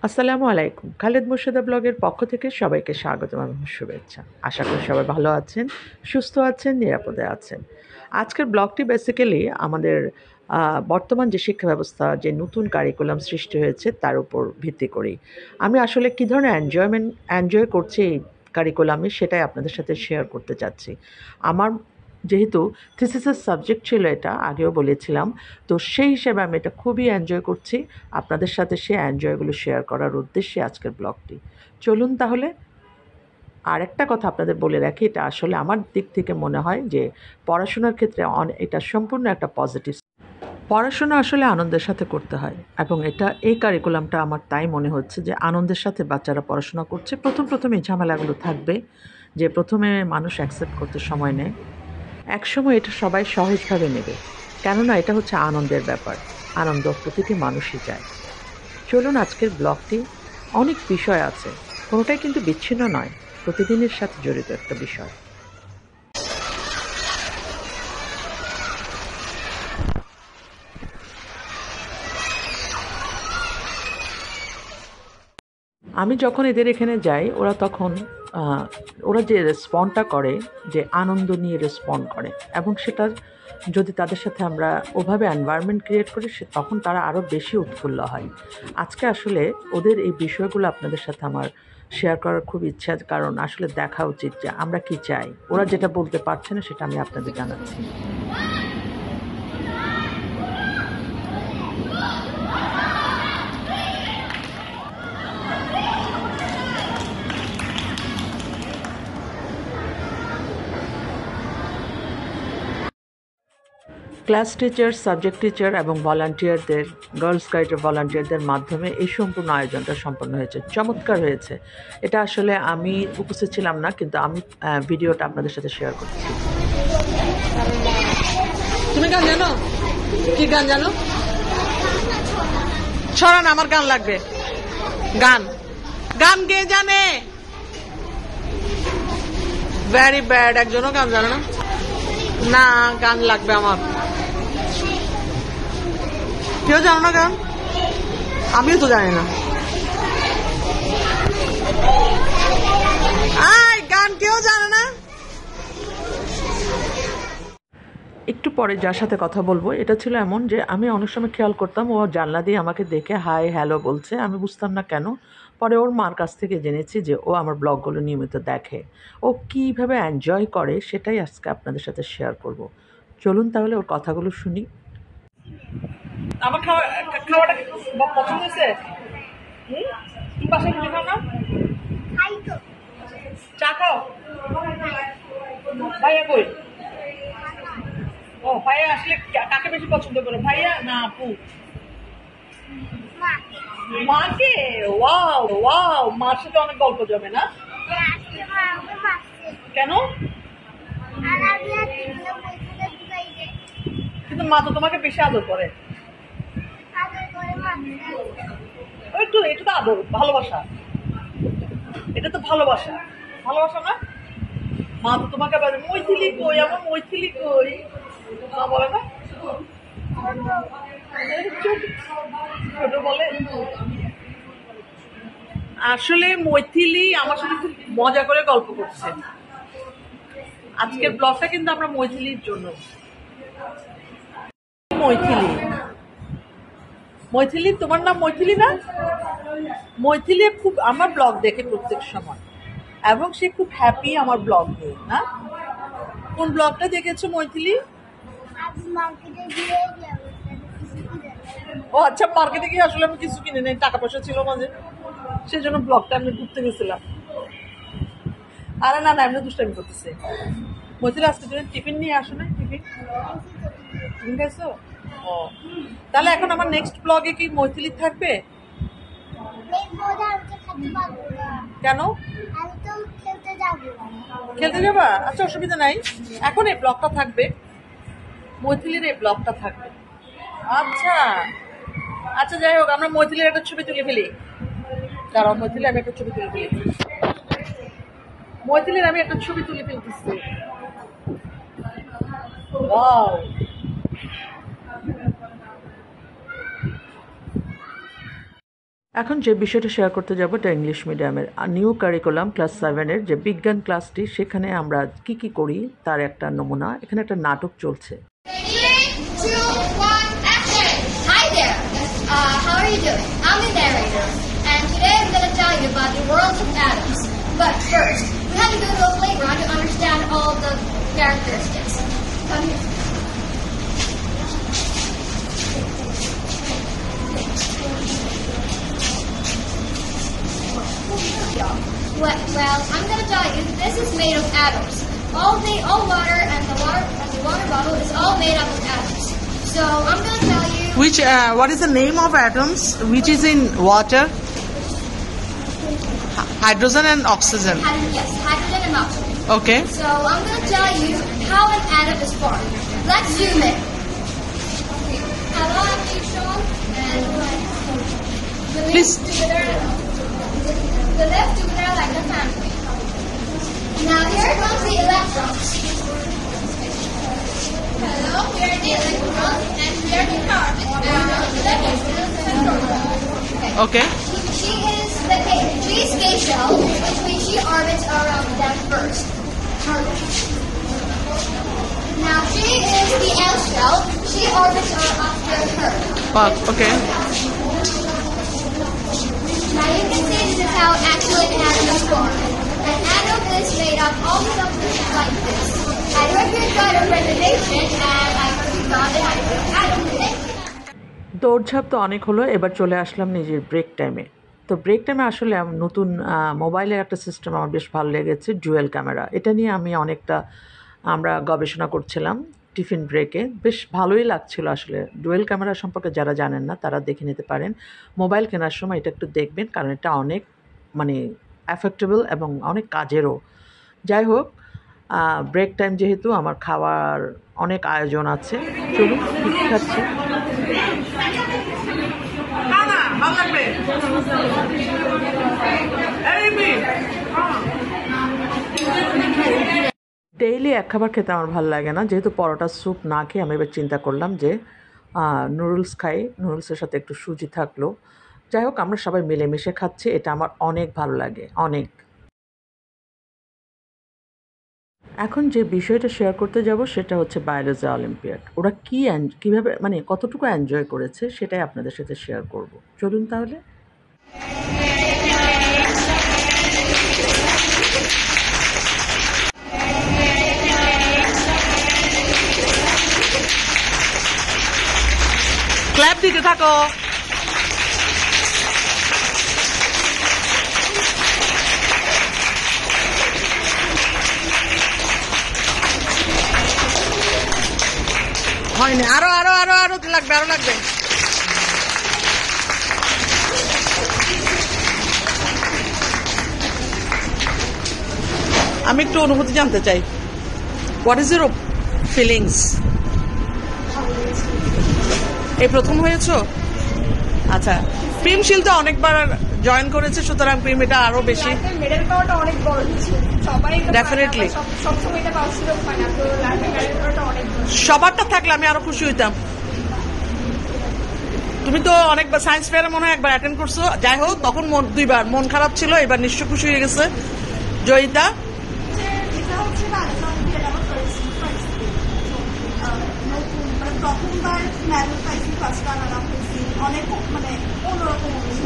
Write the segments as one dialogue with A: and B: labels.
A: আসসালামু আলাইকুম। খালেদ মোর্শেদা ব্লগের পক্ষ থেকে সবাইকে স্বাগতম এবং শুভেচ্ছা। আশা করি সবাই ভালো আছেন, সুস্থ আছেন, নিরাপদে আছেন। আজকের ব্লগটি বেসিক্যালি আমাদের বর্তমান যে শিক্ষা ব্যবস্থা, যে নতুন কারিকুলাম সৃষ্টি হয়েছে তার উপর ভিত্তি করেই। আমি আসলে কী ধরনের এনজয় করছি এই কারিকুলামে সেটাই আপনাদের সাথে শেয়ার করতে চাচ্ছি। আমার যেহেতু থিসিসের সাবজেক্ট ছিল এটা, আগেও বলেছিলাম। তো সেই হিসেবে আমি এটা খুবই এনজয় করছি। আপনাদের সাথে সেই এনজয়গুলো শেয়ার করার উদ্দেশ্যে আজকের ব্লগটি। চলুন তাহলে। আরেকটা কথা আপনাদের বলে রাখি, এটা আসলে আমার দিক থেকে মনে হয় যে পড়াশোনার ক্ষেত্রে এটা সম্পূর্ণ একটা পজিটিভ। পড়াশোনা আসলে আনন্দের সাথে করতে হয় এবং এই কারিকুলামটা আমার তাই মনে হচ্ছে যে আনন্দের সাথে বাচ্চারা পড়াশোনা করছে। প্রথম এই ঝামেলাগুলো থাকবে, যে প্রথমে মানুষ অ্যাকসেপ্ট করতে সময় নেয়। একসময় এটা সবাই সহজভাবে নেবে, কেননা এটা হচ্ছে আনন্দের ব্যাপার। আনন্দ প্রতিটি মানুষই চায়। চলুন আজকের ব্লগটি, অনেক বিষয় আছে, কোনোটাই কিন্তু বিচ্ছিন্ন নয়, প্রতিদিনের সাথে জড়িত একটা বিষয়। আমি যখন এদের এখানে যাই ওরা যে রেসপন্ডটা করে, যে আনন্দ নিয়ে রেসপন্ড করে, এবং সেটা যদি তাদের সাথে আমরা ওভাবে এনভায়রনমেন্ট ক্রিয়েট করি তখন তারা আরও বেশি উৎফুল্ল হয়। আজকে আসলে ওদের এই বিষয়গুলো আপনাদের সাথে আমার শেয়ার করার খুব ইচ্ছা, কারণ আসলে দেখা উচিত যে আমরা কি চাই। ওরা যেটা বলতে পারছে না সেটা আমি আপনাদের জানাচ্ছি। ক্লাস টিচার, সাবজেক্ট টিচার এবং ভলান্টিয়ারদের, গার্লস গাইডের ভলান্টিয়ারদের মাধ্যমে এই সম্পূর্ণ আয়োজনটা সম্পন্ন হয়েছে। চমৎকার হয়েছে। এটা আসলে আমি উপস্থিত ছিলাম না, কিন্তু আমি ভিডিওটা আপনাদের সাথে শেয়ার করছি। তুমি গান জানো? কি গান জানো? ছড়া না, আমার গান লাগবে। গান গান কে জানে? ভেরি ব্যাড, একজনও গান জানে না। না, গান লাগবে আমার। কেউ জানো না গান? আমিও তো জানি না। গান কেউ জানে না। একটু পরে যার সাথে কথা বলবো, এটা ছিল এমন যে আমি অনেক সময় খেয়াল করতাম ও জানলা দিয়ে আমাকে দেখে হাই হ্যালো বলছে, আমি বুঝতাম না কেন। পরে ওর মার কাছ থেকে জেনেছি যে ও আমার ব্লগগুলো নিয়মিত দেখে। ও কীভাবে এনজয় করে সেটাই আজকে আপনাদের সাথে শেয়ার করব। চলুন তাহলে ওর কথাগুলো শুনি। আমার খাওয়াটা পছন্দ হয়েছে? তুমি বাসায় কিছু খাও না? চা খাও? ভাইয়া কই? ও, ভাইয়া আসলে কাকে বেশি পছন্দ করে, ভাইয়া না আপু? মাকে। ওয়াও ওয়াও, মার সাথে অনেক গল্প জমে না? কেন? কিন্তু মা তো তোমাকে বেশি আদর করে। এটা তো আদর, ভালোবাসা। এটা তো ভালোবাসা, ভালোবাসা না? মা তো তোমাকে মৈথিলি কই, আমার মৈথিলি কই, মা বলে না? ছোট বলে। আসলে মৈথিলি আমার সাথে খুব মজা করে গল্প করছে। আজকের ব্লগটা কিন্তু আমরা মৈথিলির জন্য। মৈথিলি, মৈথিলি, তোমার নাম মৈথিলি না? মৈথিলি খুব আমার ব্লগ দেখে প্রত্যেক সময়, এবং সে খুব হ্যাপি আমার ব্লগ নিয়ে। না, কোন ব্লগটা দেখেছো মৈথিলি? ও আচ্ছা, মার্কেটে গিয়ে আসলে আমি কিছু কিনে নেই, টাকা পয়সা ছিল মাঝে, সেই জন্য ব্লগটা আমি ঘুরতে গেছিলাম। আরে না না, এমনি দুষ্টামি করতেছে। মৈথিলি আজকে তুমি টিফিন নিয়ে আসো না? টিফিন খাইছো? ও, তাহলে এখন আমার নেক্সট ব্লগে কি মৈথিলি থাকবে? কেন? খেলতে যাবা? আচ্ছা, অসুবিধা নাই, এখন এই ব্লগটা থাকবে, মৈথিলির এই ব্লগটা থাকবে। আচ্ছা আচ্ছা, যাই হোক, আমরা মৈথিলির একটা ছবি তুলে ফেলি। দাঁড়াও, মৈথিলি আমি একটা ছবি তুলে ফেলি। মৈথিলির আমি একটা ছবি তুলে ফেলতেছি। ওয়াও, এখন যে বিষয়টা শেয়ার করতে যাব এটা ইংলিশ মিডিয়ামের নিউ কারিকুলাম ক্লাস 7-এর যে বিজ্ঞান ক্লাসটি, সেখানে আমরা কি কি করি তার একটা নমুনা। এখানে একটা নাটক চলছে।
B: Hi there. How are you doing? I'm the narrator, and today I'm going to tell you about the world of atoms. But first, we have to go to a playground to understand all the characteristics. Come here. Well, I'm going to tell you, this is made of atoms. All water and the water bottle is all made up of atoms. So I'm going to tell you.
A: What is the name of atoms which is in water? Hydrogen and oxygen.
B: Yes, hydrogen and oxygen.
A: Okay.
B: So I'm going to tell you how an atom is formed. Let's zoom in. Hello, I'm Sean, and
A: Please.
B: The left together like a family. Now here comes the electrons. Hello, we are the electrons and we are the carbon.
A: Okay.
B: She is the K. She is K shell, which means she orbits around them first. Now she is the L shell. She orbits after her.
A: Okay.
B: Now you can see this is how actually an atom is formed. An atom is made of all substances like this. I hope you enjoyed our presentation, and I hope you got it out of the atom today.
A: দৌড়ঝাঁপ তো অনেক হলো, এবার চলে আসলাম নিজের break টাইমে। তো break টাইমে আসলে নতুন মোবাইলের একটা সিস্টেম আমার বেশ ভালো লেগেছে, ডুয়েল ক্যামেরা। এটা নিয়ে আমরা গবেষণা করছিলাম টিফিন ব্রেকে। বেশ ভালোই লাগছিল আসলে। ডুয়েল ক্যামেরা সম্পর্কে যারা জানেন না তারা দেখে নিতে পারেন। মোবাইল কেনার সময় এটা একটু দেখবেন, কারণ এটা অনেক অ্যাফেক্টেবল এবং অনেক কাজেরও। যাই হোক, ব্রেক টাইম যেহেতু আমার খাওয়ার অনেক আয়োজন আছে, চলুন কী খাচ্ছি। ডেইলি এক খাবার খেতে আমার ভালো লাগে না, যেহেতু পরোটা স্যুপ না খেয়ে আমি এবার চিন্তা করলাম যে নুডলস খাই, নুডলসের সাথে একটু সুজি থাকলো। যাই হোক, আমরা সবাই মিলেমিশে খাচ্ছি, এটা আমার অনেক ভালো লাগে, অনেক। এখন যে বিষয়টা শেয়ার করতে যাব সেটা হচ্ছে বায়োলজি অলিম্পিয়াড। ওরা কীভাবে কতটুকু এনজয় করেছে সেটাই আপনাদের সাথে শেয়ার করব। চলুন তাহলে। ক্ল্যাপ দিতে থাকো। হয়নি, আরো আরো আরো আরো লাগবে, আরো লাগবে। আমি একটু অনুভূতি জানতে চাই। What is your feelings? এই প্রথম হয়েছো? আচ্ছা, প্রিম শিল তো অনেকবার জয়েন করেছে, সুতরাং প্রিম এটা আরো বেশি
C: মেডেল পাওয়াটা অনেক বড় কিছু। সবাই
A: ডেফিনেটলি
C: সবসময় এটা পাওয়ার সুযোগ হয় না, তো মেডেল পাওয়াটা অনেক
A: সবারটা থাকলে আমি আরো খুশি হইতাম। তুমি তো অনেকবার সায়েন্স ফেয়ারে মনে হয় একবার অ্যাটেন্ড করছো। যাই হোক, তখন দুইবার মন খারাপ ছিল, এবার নিশ্চয় খুশি হয়ে গেছে। জয়িতা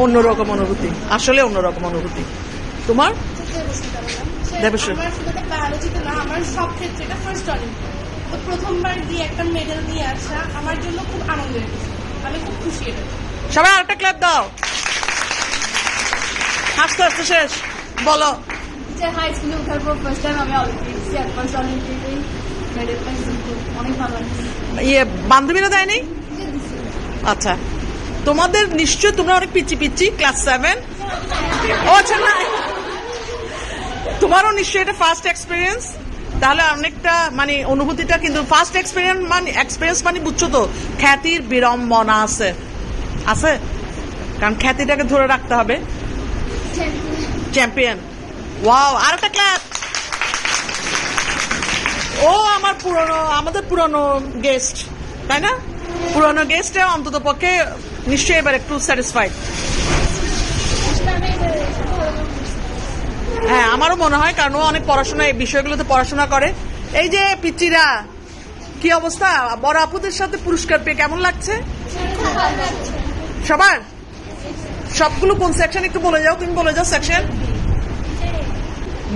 A: অন্যরকম অনুভূতি, আসলে অন্যরকম অনুভূতি। তোমার
C: বায়োলজিতে না, আমার সব ক্ষেত্রে এটা ফার্স্ট অলিম্পিয়াড, তো প্রথমবার দিয়ে একটা মেডেল নিয়ে আসা আমার জন্য খুব আনন্দের বিষয়। আমি খুব খুশি এটা।
A: সবাই আরেকটা ক্লাপ দাও। হাসতে হাসতে শেষ। বলো।
C: হাই স্কুলে উঠার পর ফার্স্ট টাইম আমি অলিম্পিয়াড, ফার্স্ট অলিম্পিয়াডে মেডেল পাইছি, অনেক ভালো লাগছে।
A: বান্ধবীরা দেয়নি? আচ্ছা, তোমাদের নিশ্চয় তোমরা অনেক পিচি পিচি ক্লাস 7। ও আচ্ছা, না তোমারও নিশ্চয়ই এটা ফার্স্ট এক্সপিরিয়েন্স, তাহলে অনেকটা অনুভূতিটা কিন্তু ফার্স্ট এক্সপিরিয়েন্স বুঝছো তো, খ্যাতির বিড়ম্বনা আছে আছে, কারণ খ্যাতিটাকে ধরে রাখতে হবে। চ্যাম্পিয়ন। ওয়াও, আর একটা ক্লাস। ও আমাদের পুরনো গেস্ট, তাই না? পুরনো গেস্টে অন্তত পক্ষে নিশ্চয়ই এবার একটু স্যাটিসফাইড। আমারও মনে হয়, কারণ ও অনেক পড়াশোনা, এই বিষয়গুলোতে পড়াশোনা করে। এই যে পিচিরা, কি অবস্থা? বড় আপুদের সাথে পুরস্কার পেয়ে কেমন লাগছে সবার? সবগুলো কোন সেকশন একটু বলে যাও, তুমি বলে যাও সেকশন।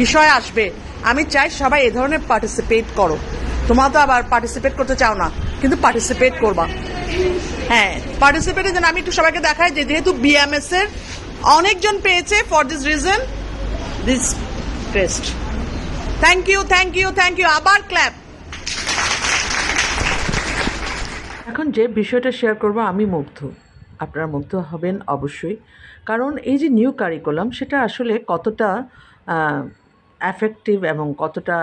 A: বিষয় আসবে, আমি চাই সবাই এই ধরনের পার্টিসিপেট করো। তোমরা তো আবার পার্টিসিপেট করতে চাও না, কিন্তু পার্টিসিপেট করবা। হ্যাঁ, পার্টিসিপেটের জন্য আমি একটু সবাইকে দেখাই যে যেহেতু বিএমএস এর অনেকজন পেয়েছে, for this reason this test. Thank you, thank you, thank you, আবার ক্ল্যাপ। এখন যে বিষয়টা শেয়ার করব, আমি মুগ্ধ, আপনারা মুগ্ধ হবেন অবশ্যই। কারণ এই যে নিউ কারিকুলাম, সেটা আসলে কতটা এফেক্টিভ এবং কতটা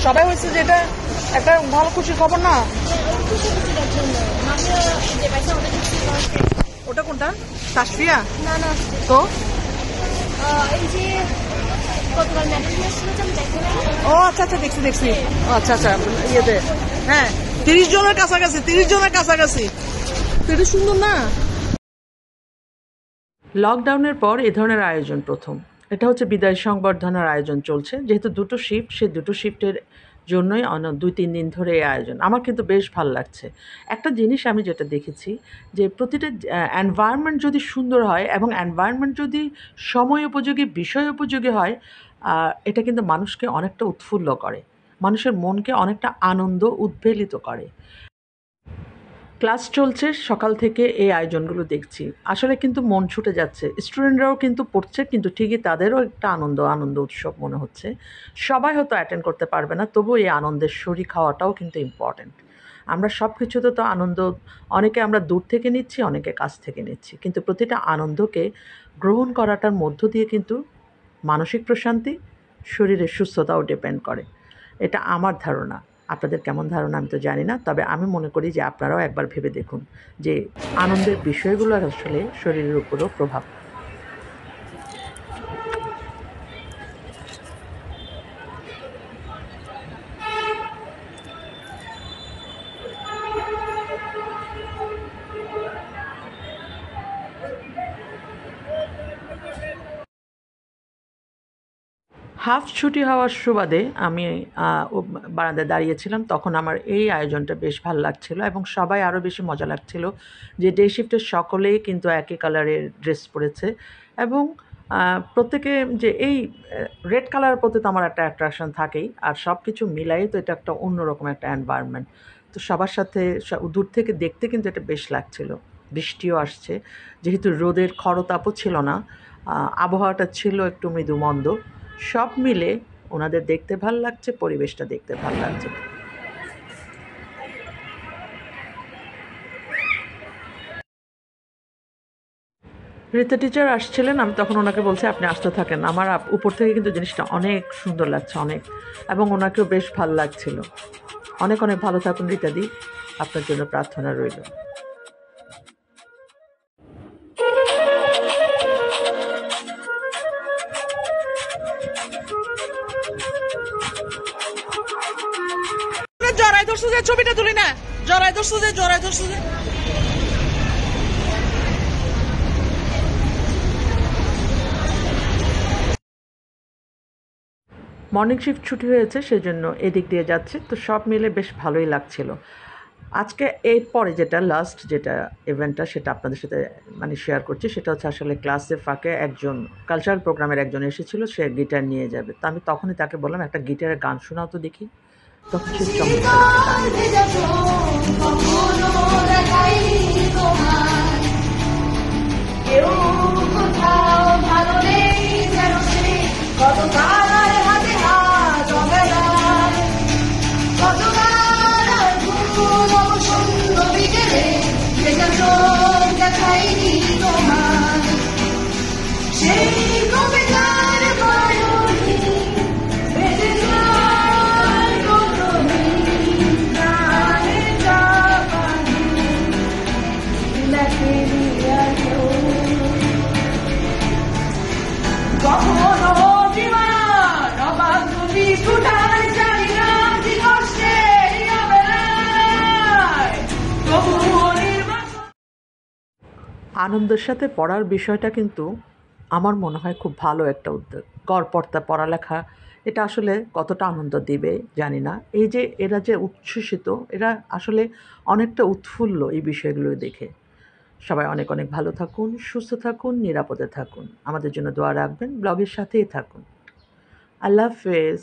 A: সবাই হয়েছে, যে এটা একটা ভালো খুশির খবর না? ওটা কোনটা? তাসফিয়া?
B: না না,
A: তো
B: এই যে গতকাল ম্যাডাম আসছিল, আমি দেখি না।
A: ও আচ্ছা আচ্ছা, দেখছি দেখছি। ও আচ্ছা আচ্ছা, ইয়েতে, হ্যাঁ 30 জনের কাছাকাছি, 30 জনের কাছাকাছি। তো এটা সুন্দর না? লকডাউনের পর এ ধরনের আয়োজন প্রথম। এটা হচ্ছে বিদায় সংবর্ধনার আয়োজন চলছে, যেহেতু দুটো শিফট, সেই দুটো শিফটের জন্যই 2-3 দিন ধরে এই আয়োজন। আমার কিন্তু বেশ ভালো লাগছে। একটা জিনিস আমি যেটা দেখেছি, যে প্রতিটা এনভায়রনমেন্ট যদি সুন্দর হয় এবং এনভায়রনমেন্ট যদি সময় উপযোগী, বিষয় উপযোগী হয়, এটা কিন্তু মানুষকে অনেকটা উৎফুল্ল করে, মানুষের মনকে অনেকটা আনন্দ উদ্বেলিত করে। ক্লাস চলছে সকাল থেকে, এই আয়োজনগুলো দেখছি, আসলে কিন্তু মন ছুটে যাচ্ছে। স্টুডেন্টরাও কিন্তু পড়ছে, কিন্তু ঠিকই তাদেরও একটা আনন্দ উৎসব মনে হচ্ছে। সবাই হয়তো অ্যাটেন্ড করতে পারবে না, তবু এই আনন্দের শরিক হওয়াটাও কিন্তু ইম্পর্ট্যান্ট। আমরা সব কিছুতে তো আনন্দ, অনেকে আমরা দূর থেকে নিচ্ছি, অনেকে কাছ থেকে নিচ্ছি, কিন্তু প্রতিটা আনন্দকে গ্রহণ করাটার মধ্য দিয়ে কিন্তু মানসিক প্রশান্তি, শরীরের সুস্থতাও ডিপেন্ড করে। এটা আমার ধারণা। আপনাদের কেমন ধারণা আমি তো জানি না, তবে আমি মনে করি যে আপনারাও একবার ভেবে দেখুন যে আনন্দের বিষয়গুলোর আসলে শরীরের উপরও প্রভাব। হাফ ছুটি হওয়ার সুবাদে আমি বারান্দায় দাঁড়িয়েছিলাম, তখন আমার এই আয়োজনটা বেশ ভালো লাগছিল এবং সবাই আরও বেশি মজা লাগছিল যে ডে শিফটের সকলেই কিন্তু একই কালারের ড্রেস পরেছে এবং প্রত্যেকে যে এই রেড কালারের প্রতি তো আমার একটা অ্যাট্রাকশন থাকেই, আর সব কিছু মিলাই তো এটা একটা অন্যরকম একটা এনভায়রনমেন্ট। তো সবার সাথে দূর থেকে দেখতে কিন্তু এটা বেশ লাগছিল। বৃষ্টিও আসছে, যেহেতু রোদের খরতাপও ছিল না, আবহাওয়াটা ছিল একটু মৃদু মন্দ, সব মিলে ওনাদের দেখতে ভাল লাগছে, পরিবেশটা দেখতে ভাল লাগছে। রীতা টিচার আসছিলেন, আমি তখন ওনাকে বলছি আপনি আসতে থাকেন, আমার উপর থেকে কিন্তু জিনিসটা অনেক সুন্দর লাগছে, অনেক, এবং ওনাকেও বেশ ভালো লাগছিল। অনেক অনেক ভালো থাকুন রীতাদি, আপনার জন্য প্রার্থনা রইল।
D: জড়াই ধরছো যে ছবিটা তুলি না, জড়াই ধরছো যে
A: মর্নিং শিফট ছুটি হয়েছে, সেজন্য এদিক দিয়ে যাচ্ছে, তো সব মিলে বেশ ভালোই লাগছিল। আজকে এর পরে যেটা লাস্ট যেটা ইভেন্টটা, সেটা আপনাদের সাথে মানে শেয়ার করছি। সেটা হচ্ছে আসলে ক্লাসের ফাঁকে একজন কালচারাল প্রোগ্রামের একজন এসেছিল, সে গিটার নিয়ে যাবে, তো আমি তখনই তাকে বললাম একটা গিটারের গান শোনাও তো দেখি। তখন সে চমৎকার একটা আনন্দের সাথে পড়ার বিষয়টা কিন্তু আমার মনে হয় খুব ভালো একটা উদ্যোগ। গড়পড়তা পড়ালেখা, এটা আসলে কতটা আনন্দ দিবে জানি না। এই যে এরা যে উচ্ছ্বসিত, এরা আসলে অনেকটা উৎফুল্ল এই বিষয়গুলো দেখে। সবাই অনেক অনেক ভালো থাকুন, সুস্থ থাকুন, নিরাপদে থাকুন, আমাদের জন্য দোয়া রাখবেন, ব্লগের সাথেই থাকুন। আল্লাহ হাফেজ।